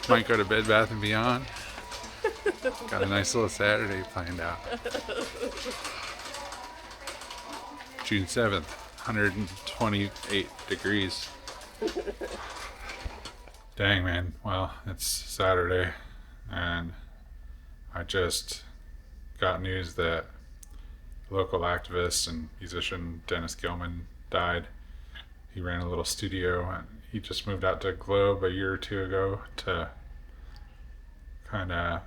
Might go to Bed Bath & Beyond. Got a nice little Saturday planned out. June 7th, 128 degrees. Dang, man. Well, it's Saturday, and I just got news that local activist and musician Dennis Gilman died. He ran a little studio, and he just moved out to Globe a year or two ago to kind of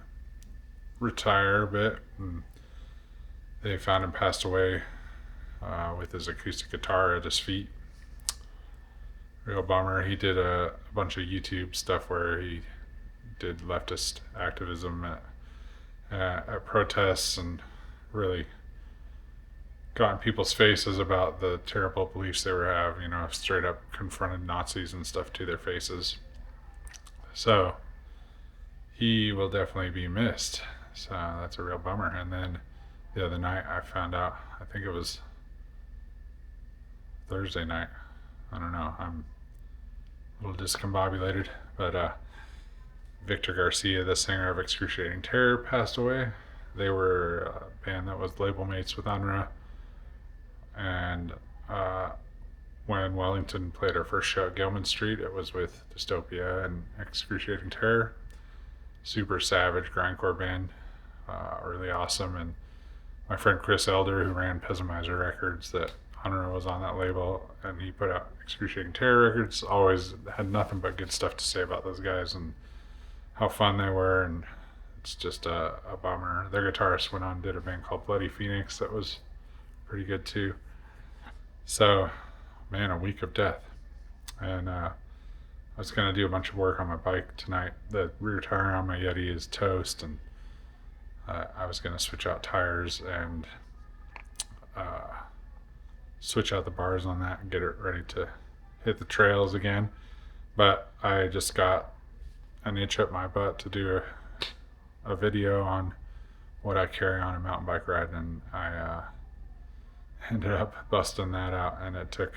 retire a bit. And they found him passed away with his acoustic guitar at his feet. Real bummer. He did a bunch of YouTube stuff where he did leftist activism at protests and really got in people's faces about the terrible beliefs they were having, straight up confronted Nazis and stuff to their faces. So he will definitely be missed. So that's a real bummer. And then the other night I found out, I think it was Thursday night. I don't know. I'm a little discombobulated, but Victor Garcia, the singer of Excruciating Terror, passed away. They were a band that was label mates with Unruh. And when Wellington played our first show at Gilman Street, it was with Dystopia and Excruciating Terror. Super savage grindcore band, really awesome. And my friend Chris Elder, who ran Pessimizer Records, that Unruh was on that label, and he put out Excruciating Terror Records, always had nothing but good stuff to say about those guys and how fun they were. And it's just a bummer. Their guitarist went on and did a band called Bloody Phoenix that was pretty good too. So, man, a week of death. And I was going to do a bunch of work on my bike tonight. The rear tire on my Yeti is toast, and I was going to switch out tires and switch out the bars on that and get it ready to hit the trails again. But I just got an itch up my butt to do a video on what I carry on a mountain bike ride, and I ended up busting that out, and it took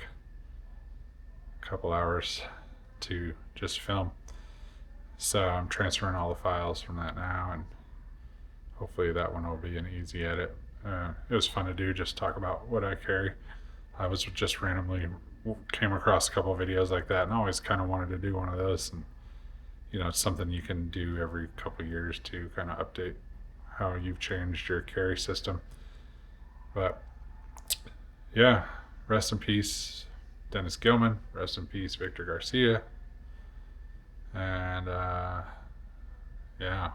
a couple hours to just film. So I'm transferring all the files from that now, and hopefully that one will be an easy edit. It was fun to do, just talk about what I carry. I was just randomly came across a couple of videos like that, and I always kind of wanted to do one of those. And it's something you can do every couple of years to kind of update how you've changed your carry system. But yeah, rest in peace Dennis Gilman, rest in peace Victor Garcia, and yeah,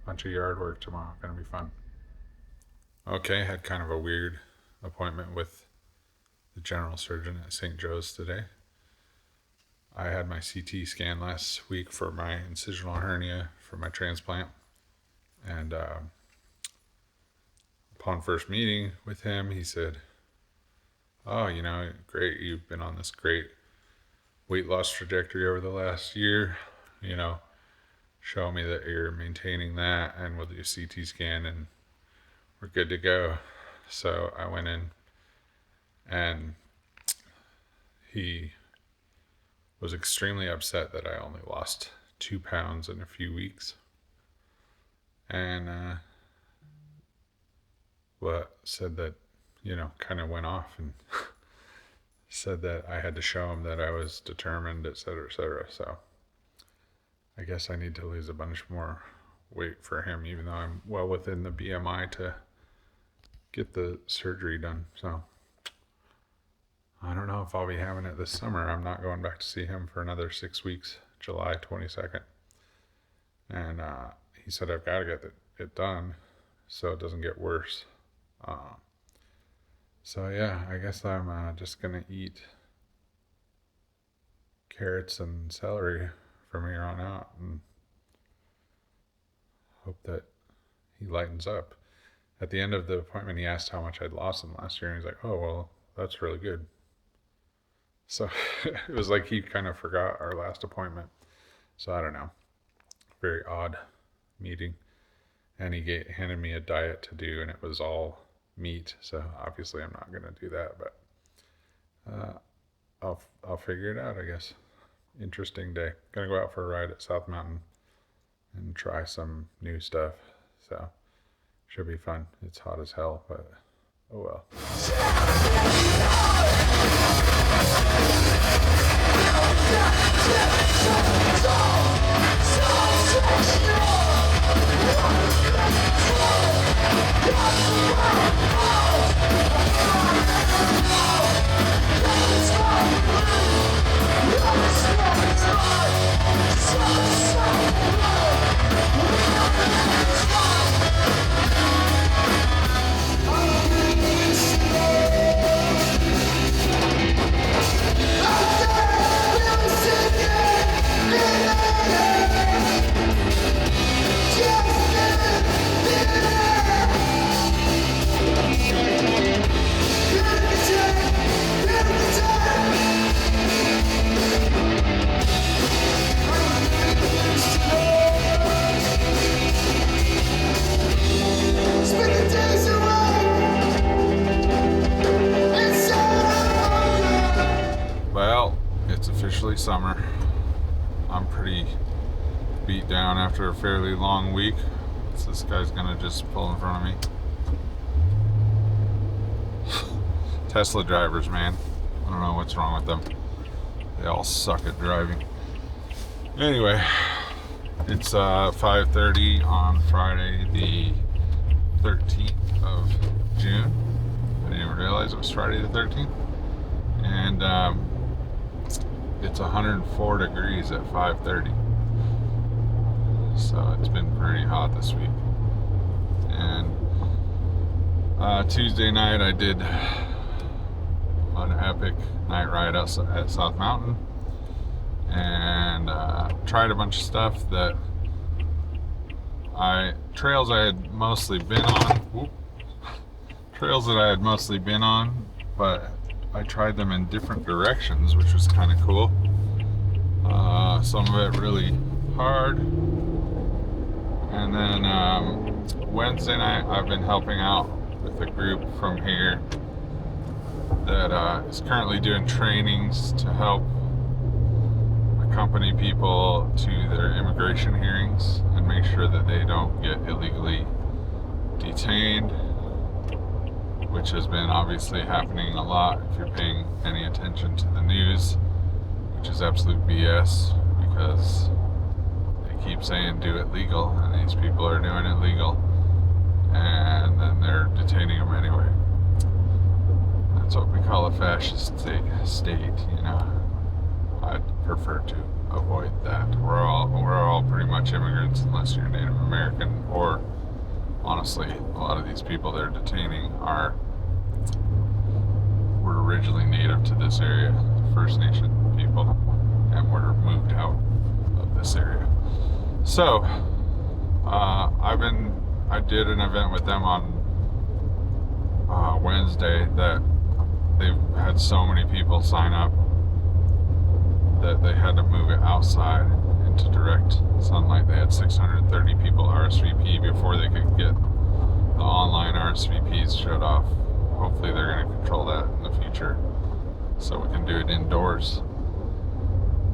bunch of yard work tomorrow, gonna be fun. Okay, had kind of a weird appointment with the general surgeon at St. Joe's today. I had my CT scan last week for my incisional hernia for my transplant, and upon first meeting with him, he said, "Oh, great, you've been on this great weight loss trajectory over the last year, show me that you're maintaining that, and we'll do a CT scan and we're good to go." So I went in, and he was extremely upset that I only lost 2 pounds in a few weeks, and said that, kind of went off and said that I had to show him that I was determined, et cetera, et cetera. So I guess I need to lose a bunch more weight for him, even though I'm well within the BMI to get the surgery done. So I don't know if I'll be having it this summer. I'm not going back to see him for another 6 weeks, July 22nd. And he said I've got to get it done so it doesn't get worse. So yeah, I guess I'm just going to eat carrots and celery from here on out and hope that he lightens up. At the end of the appointment, he asked how much I'd lost in the last year, and he's like, "Oh, well, that's really good." So it was like he kind of forgot our last appointment. So I don't know. Very odd meeting. And he handed me a diet to do, and it was all meat. So obviously I'm not going to do that, but I'll figure it out, I guess. Interesting day. Gonna go out for a ride at South Mountain and try some new stuff. So should be fun. It's hot as hell, but oh well. Well, it's officially summer. I'm pretty beat down after a fairly long week. So this guy's gonna just pull in front of me. Tesla drivers, man. I don't know what's wrong with them. They all suck at driving. Anyway, it's 5:30 on Friday, the 13th of June. I didn't even realize it was Friday the 13th. And it's 104 degrees at 5:30. So it's been pretty hot this week. And Tuesday night I did an epic night ride at South Mountain, and tried a bunch of stuff that trails I had mostly been on. Trails that I had mostly been on, but I tried them in different directions, which was kind of cool. Some of it really hard. And then Wednesday night I've been helping out with a group from here that is currently doing trainings to help accompany people to their immigration hearings and make sure that they don't get illegally detained, which has been obviously happening a lot if you're paying any attention to the news, which is absolute BS, because they keep saying do it legal, and these people are doing it legal, and then they're detaining them anyway. That's what we call a fascist state, you know. I'd prefer to avoid that. We're all pretty much immigrants, unless you're Native American, or honestly, a lot of these people they're detaining were originally native to this area, First Nation people, and were moved out of this area. So, I did an event with them on Wednesday that they've had so many people sign up that they had to move it outside into direct sunlight. They had 630 people RSVP before they could get the online RSVPs shut off. Hopefully they're going to control that in the future so we can do it indoors.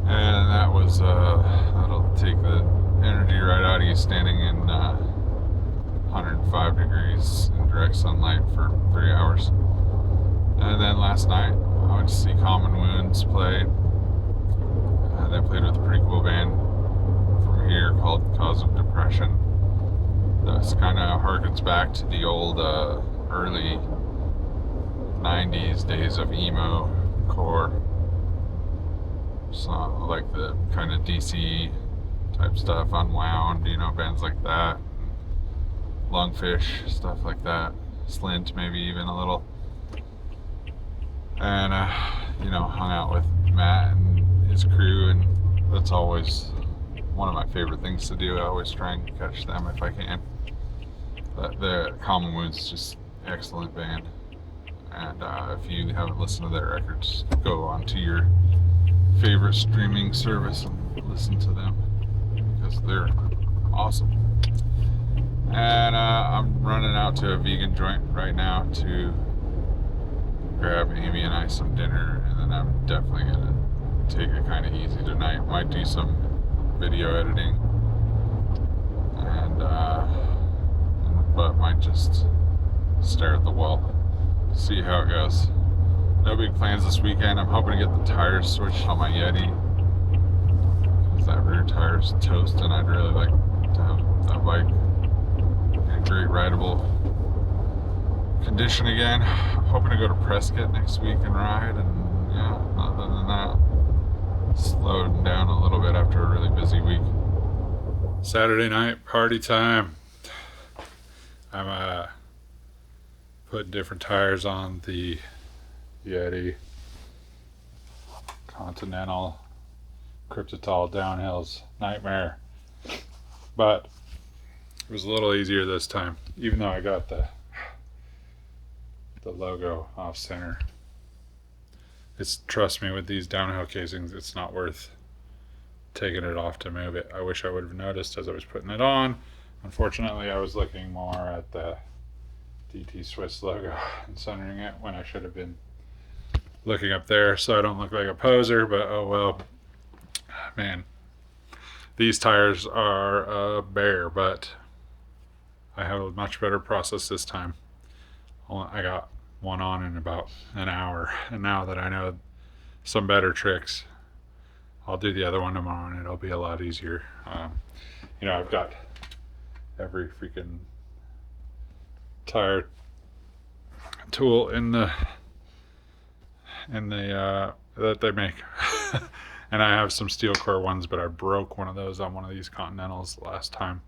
And that was, that'll take the energy right out of you standing in 105 degrees in direct sunlight for 3 hours. And then last night I went to see Common Wounds play. They played with a pretty cool band from here called Cause of Depression. This kind of harkens back to the old early 90s days of emo core. So like the kind of DC type stuff, Unwound, you know, bands like that. Lungfish, stuff like that. Slint, maybe even a little. And, you know, hung out with Matt and his crew, and that's always one of my favorite things to do. I always try and catch them if I can. But the Common Wounds is just excellent band, and if you haven't listened to their records, go onto your favorite streaming service and listen to them, because they're awesome. And I'm running out to a vegan joint right now to grab Amy and I some dinner, and then I'm definitely gonna take it kind of easy tonight. Might do some video editing but might just stare at the wall, see how it goes. No big plans this weekend. I'm hoping to get the tires switched on my Yeti, because that rear tire's toast, and I'd really like to have that bike in great rideable condition again. I'm hoping to go to Prescott next week and ride, and yeah, other than that, slowed down a little bit after a really busy week. Saturday night party time. I'm putting different tires on the Yeti, Continental, Cryptotol downhills, nightmare. But it was a little easier this time, even though I got the logo off center. Trust me, with these downhill casings, it's not worth taking it off to move it. I wish I would have noticed as I was putting it on. Unfortunately, I was looking more at the DT Swiss logo and centering it when I should have been looking up there, so I don't look like a poser, but oh well. Man, these tires are a bear, but I have a much better process this time. I got one on in about an hour, and now that I know some better tricks, I'll do the other one tomorrow, and it'll be a lot easier. I've got every freaking tire tool in the that they make. And I have some steel core ones, but I broke one of those on one of these Continentals last time,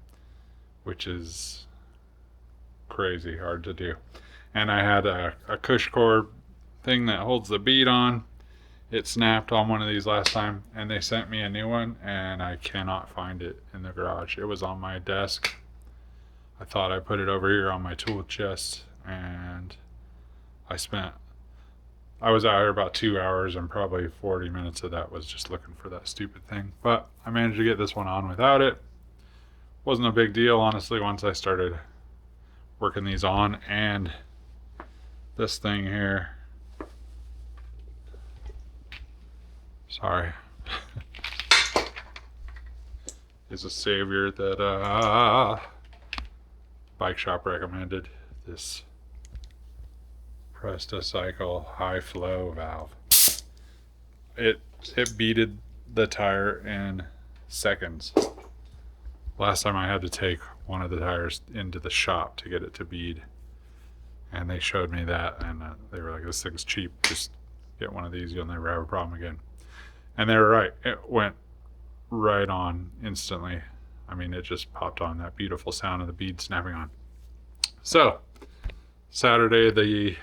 which is crazy hard to do. And I had a cush core thing that holds the bead on. It snapped on one of these last time, and they sent me a new one, and I cannot find it in the garage. It was on my desk. I thought I put it over here on my tool chest, and I was out here about 2 hours, and probably 40 minutes of that was just looking for that stupid thing. But I managed to get this one on without it. Wasn't a big deal, honestly, once I started working these on. And this thing here, sorry, is a savior that bike shop recommended. This Presta-Cycle high flow valve. It beaded the tire in seconds. Last time I had to take one of the tires into the shop to get it to bead, and they showed me that, and they were like, this thing's cheap, just get one of these, you'll never have a problem again. And they were right. It went right on instantly. I mean, it just popped on, that beautiful sound of the bead snapping on. So Saturday the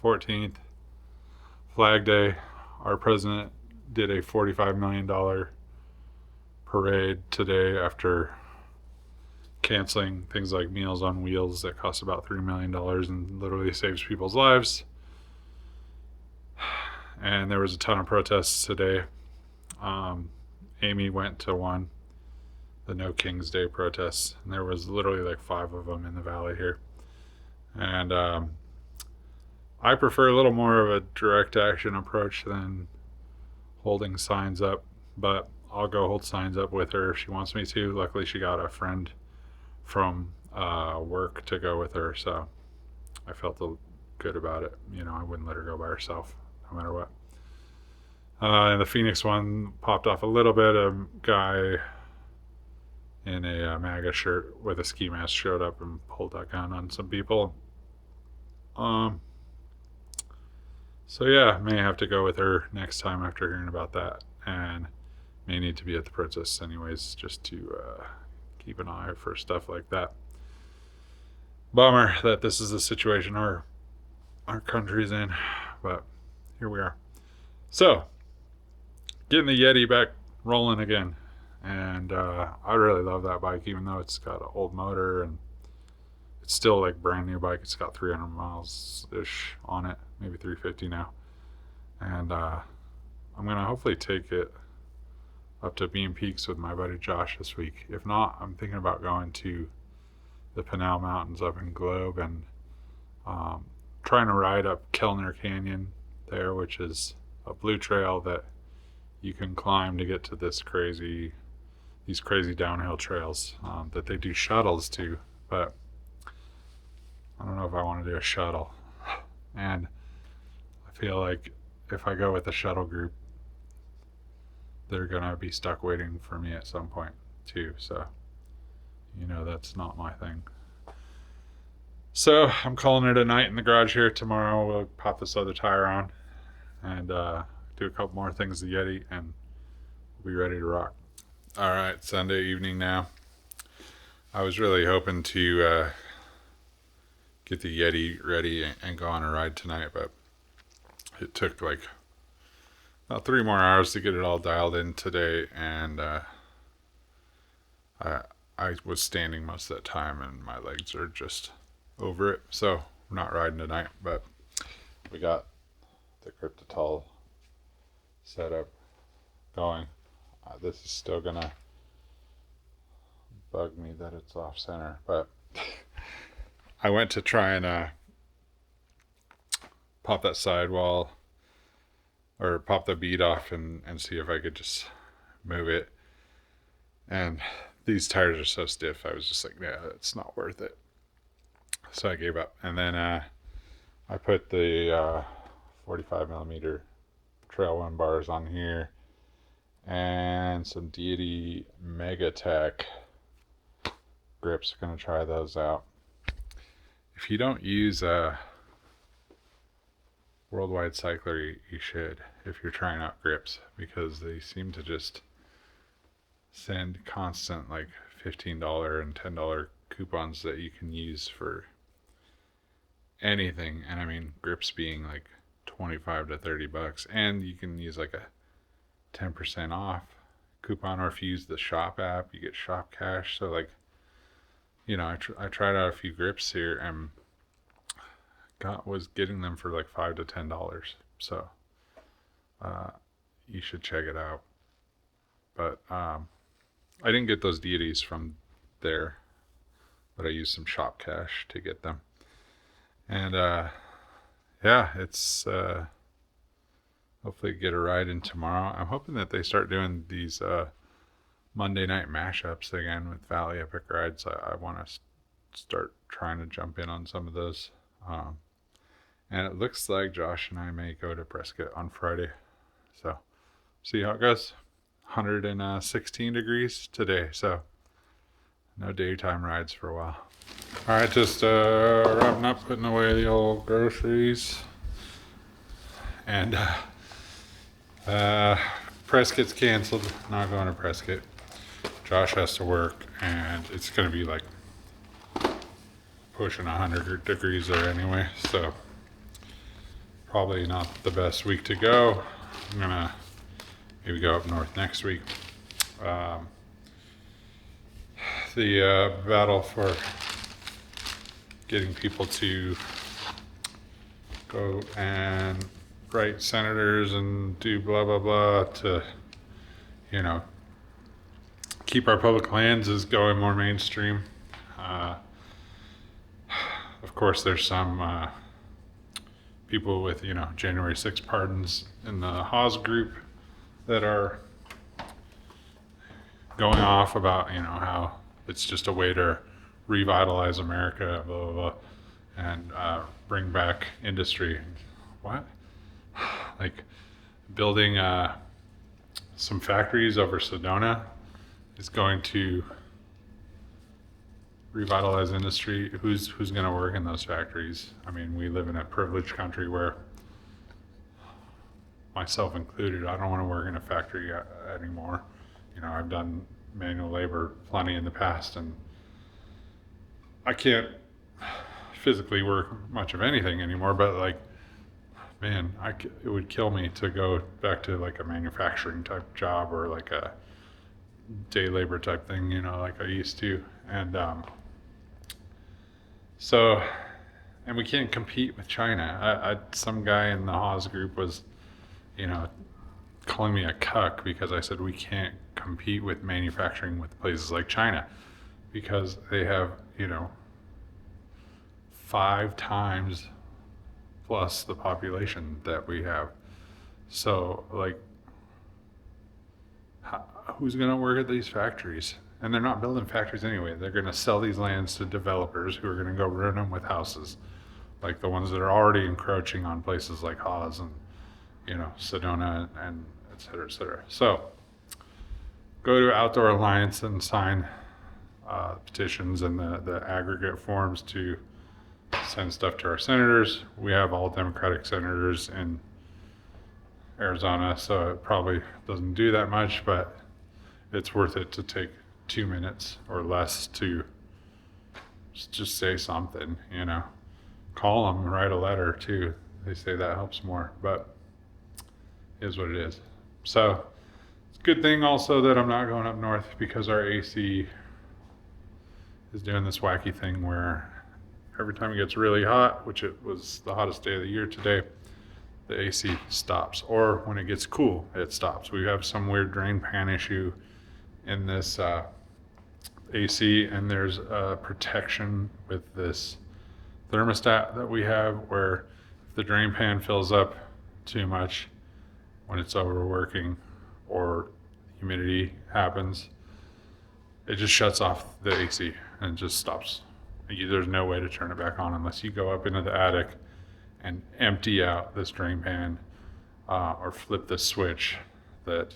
14th, Flag Day, our president did a $45 million parade today after canceling things like Meals on Wheels that cost about $3 million and literally saves people's lives. And there was a ton of protests today. Amy went to one, the No King's Day protests, and there was literally like 5 of them in the valley here. And I prefer a little more of a direct action approach than holding signs up, but I'll go hold signs up with her if she wants me to. Luckily, she got a friend from work to go with her, so I felt good about it. I wouldn't let her go by herself, no matter what. And the Phoenix one popped off a little bit. A guy in a MAGA shirt with a ski mask showed up and pulled that gun on some people. So yeah, may have to go with her next time after hearing about that, and may need to be at the protests anyways, just to keep an eye for stuff like that. Bummer that this is the situation our country's in, but here we are. So, getting the Yeti back rolling again, and I really love that bike, even though it's got an old motor, and it's still like brand new bike. It's got 300 miles ish on it, maybe 350 now, and I'm gonna hopefully take it up to Bean Peaks with my buddy Josh this week. If not, I'm thinking about going to the Pinal Mountains up in Globe and trying to ride up Kellner Canyon there, which is a blue trail that you can climb to get to this crazy these crazy downhill trails that they do shuttles to, but I don't know if I want to do a shuttle. And I feel like if I go with a shuttle group, they're gonna be stuck waiting for me at some point too. So, that's not my thing. So I'm calling it a night in the garage here. Tomorrow we'll pop this other tire on and do a couple more things to Yeti, and we'll be ready to rock. All right, Sunday evening now. I was really hoping to get the Yeti ready and go on a ride tonight, but it took like about 3 more hours to get it all dialed in today, and I was standing most of that time, and my legs are just over it, so we're not riding tonight. But we got the Cryptotol setup going. This is still gonna bug me that it's off center, but I went to try and pop that sidewall or pop the bead off and see if I could just move it, and these tires are so stiff. I was just like, yeah, it's not worth it, so I gave up. And then I put the 45 millimeter trail one bars on here and some Deity Megatech grips. Gonna try those out. If you don't use Worldwide Cycler, you should, if you're trying out grips, because they seem to just send constant like $15 and $10 coupons that you can use for anything. And I mean, grips being like 25 to 30 bucks, and you can use like a 10% off coupon, or if you use the shop app, you get shop cash. So like, I tried out a few grips here and was getting them for like $5 to $10. So you should check it out. But I didn't get those Deities from there, but I used some shop cash to get them. And yeah, it's hopefully get a ride in tomorrow. I'm hoping that they start doing these Monday night mashups again with Valley Epic Rides. I want to start trying to jump in on some of those. And it looks like Josh and I may go to Prescott on Friday. So see how it goes. 116 degrees today, so no daytime rides for a while. All right, just wrapping up, putting away the old groceries. And Prescott's canceled. Not going to Prescott. Josh has to work, and it's going to be like pushing 100 degrees there anyway, so probably not the best week to go. I'm going to maybe go up north next week. The battle for getting people to go and write senators and do blah blah blah to keep our public lands is going more mainstream. Of course, there's some people with January 6th pardons in the Hawes group that are going off about how it's just a way to revitalize America, blah blah blah, and bring back industry. What? Like building some factories over Sedona is going to revitalize industry. Who's going to work in those factories? I mean, we live in a privileged country where, myself included, I don't want to work in a factory anymore. I've done manual labor plenty in the past, and I can't physically work much of anything anymore, but like, man, it would kill me to go back to like a manufacturing type job or like a day labor type thing, like I used to. And and we can't compete with China. Some guy in the Hawes group was, calling me a cuck because I said we can't compete with manufacturing with places like China because they have, 5 times plus the population that we have. So like, who's going to work at these factories? And they're not building factories anyway. They're going to sell these lands to developers who are going to go ruin them with houses, like the ones that are already encroaching on places like Hawes and, Sedona and et cetera, et cetera. So go to Outdoor Alliance and sign petitions and the aggregate forms to send stuff to our senators. We have all Democratic senators in Arizona, so it probably doesn't do that much, but it's worth it to take 2 minutes or less to just say something, Call them, write a letter too. They say that helps more, but it is what it is. So it's a good thing also that I'm not going up north, because our AC is doing this wacky thing where every time it gets really hot, which it was the hottest day of the year today, the AC stops. Or when it gets cool, it stops. We have some weird drain pan issue in this AC, and there's a protection with this thermostat that we have where if the drain pan fills up too much when it's overworking or humidity happens, it just shuts off the AC and just stops. There's no way to turn it back on unless you go up into the attic and empty out this drain pan or flip the switch that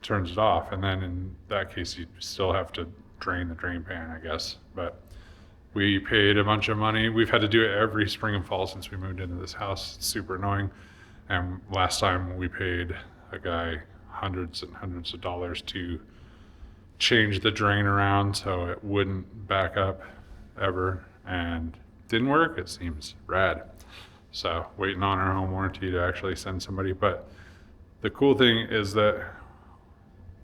turns it off. And then in that case, you still have to drain the drain pan, I guess. But we paid a bunch of money. We've had to do it every spring and fall since we moved into this house. It's super annoying. And last time we paid a guy hundreds and hundreds of dollars to change the drain around so it wouldn't back up ever, and didn't work. It seems rad. So waiting on our home warranty to actually send somebody. But the cool thing is that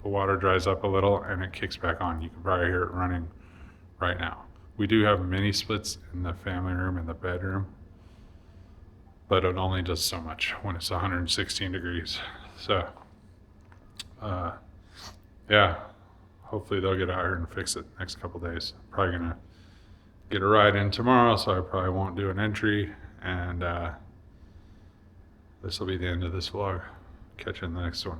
the water dries up a little and it kicks back on. You can probably hear it running right now. We do have mini splits in the family room and the bedroom, but it only does so much when it's 116 degrees. So yeah, hopefully they'll get out here and fix it next couple days. Probably gonna get a ride in tomorrow, so I probably won't do an entry, and this will be the end of this vlog. Catch you in the next one.